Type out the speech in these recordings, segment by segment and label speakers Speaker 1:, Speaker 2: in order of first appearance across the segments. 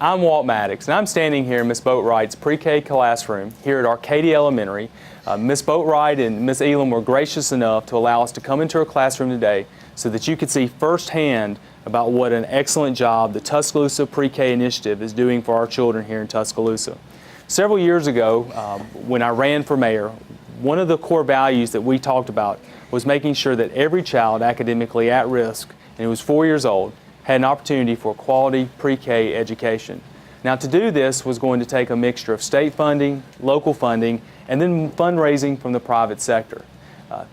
Speaker 1: I'm Walt Maddox, and I'm standing here in Ms. Boatright's pre-K classroom here at Arcadia Elementary. Ms. Boatright and Ms. Elam were gracious enough to allow us to come into her classroom today so that you could see firsthand about what an excellent job the Tuscaloosa Pre-K Initiative is doing for our children here in Tuscaloosa. Several years ago, when I ran for mayor, one of the core values that we talked about was making sure that every child academically at risk, and who was 4 years old, had an opportunity for quality pre-K education. Now, to do this was going to take a mixture of state funding, local funding, and then fundraising from the private sector.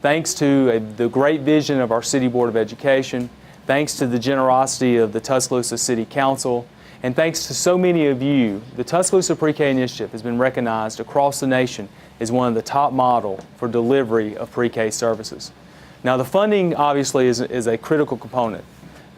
Speaker 1: Thanks to the great vision of our City Board of Education, thanks to the generosity of the Tuscaloosa City Council, and thanks to so many of you, the Tuscaloosa Pre-K Initiative has been recognized across the nation as one of the top model for delivery of pre-K services. Now, the funding obviously is a critical component,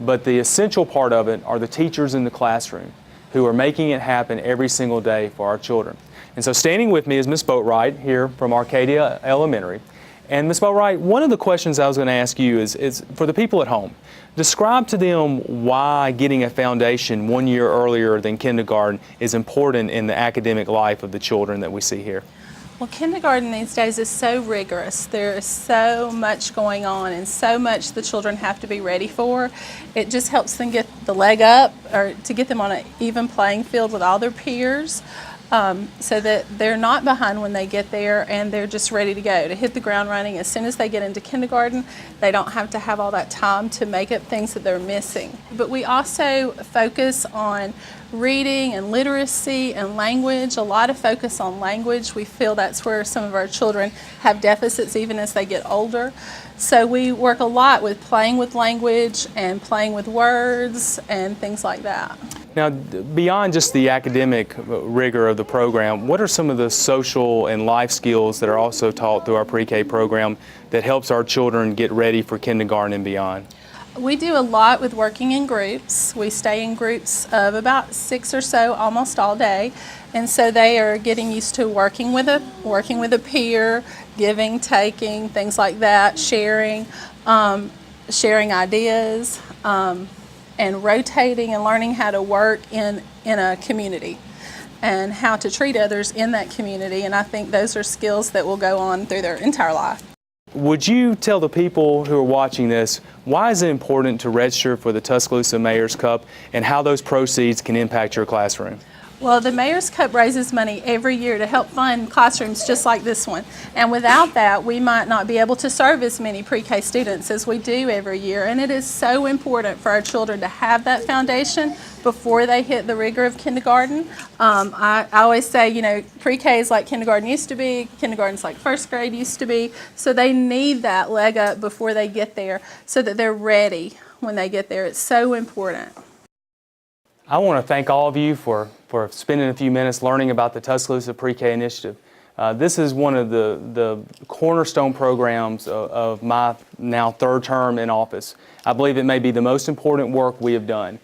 Speaker 1: but the essential part of it are the teachers in the classroom who are making it happen every single day for our children. And so standing with me is Ms. Boatright here from Arcadia Elementary. And Ms. Boatright, one of the questions I was going to ask you is for the people at home. Describe to them why getting a foundation 1 year earlier than kindergarten is important in the academic life of the children that we see here.
Speaker 2: Well, kindergarten these days is so rigorous. There is so much going on and so much the children have to be ready for. It just helps them get the leg up, or to get them on an even playing field with all their peers, so that they're not behind when they get there and they're just ready to go, to hit the ground running. As soon as they get into kindergarten, they don't have to have all that time to make up things that they're missing. But we also focus on reading and literacy and language, a lot of focus on language. We feel that's where some of our children have deficits even as they get older. So we work a lot with playing with language and playing with words and things like that.
Speaker 1: Now, beyond just the academic rigor of the program, what are some of the social and life skills that are also taught through our pre-K program that helps our children get ready for kindergarten and beyond?
Speaker 2: We do a lot with working in groups. We stay in groups of about 6 or so almost all day, and so they are getting used to working with a peer, giving, taking, things like that, sharing ideas, and rotating and learning how to work in a community and how to treat others in that community. And I think those are skills that will go on through their entire life.
Speaker 1: Would you tell the people who are watching this, why is it important to register for the Tuscaloosa Mayor's Cup and how those proceeds can impact your classroom?
Speaker 2: Well, the Mayor's Cup raises money every year to help fund classrooms just like this one. And without that, we might not be able to serve as many pre-K students as we do every year. And it is so important for our children to have that foundation before they hit the rigor of kindergarten. I always say, you know, pre-K is like kindergarten used to be, kindergarten's like first grade used to be. So they need that leg up before they get there so that they're ready when they get there. It's so important.
Speaker 1: I want to thank all of you for spending a few minutes learning about the Tuscaloosa Pre-K Initiative. This is one of the cornerstone programs of my now third term in office. I believe it may be the most important work we have done.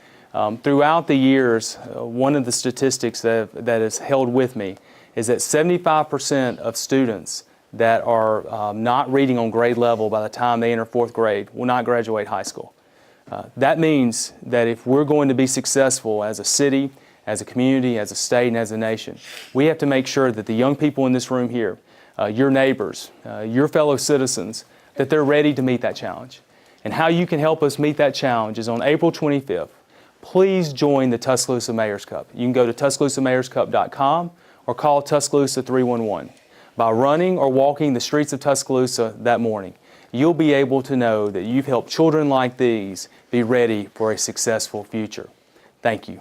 Speaker 1: Throughout the years, one of the statistics that has held with me is that 75% of students that are not reading on grade level by the time they enter fourth grade will not graduate high school. That means that if we're going to be successful as a city, as a community, as a state, and as a nation, we have to make sure that the young people in this room here, your neighbors, your fellow citizens, that they're ready to meet that challenge. And how you can help us meet that challenge is on April 25th. Please join the Tuscaloosa Mayor's Cup. You can go to TuscaloosaMayorsCup.com or call Tuscaloosa 311. By running or walking the streets of Tuscaloosa that morning, you'll be able to know that you've helped children like these be ready for a successful future. Thank you.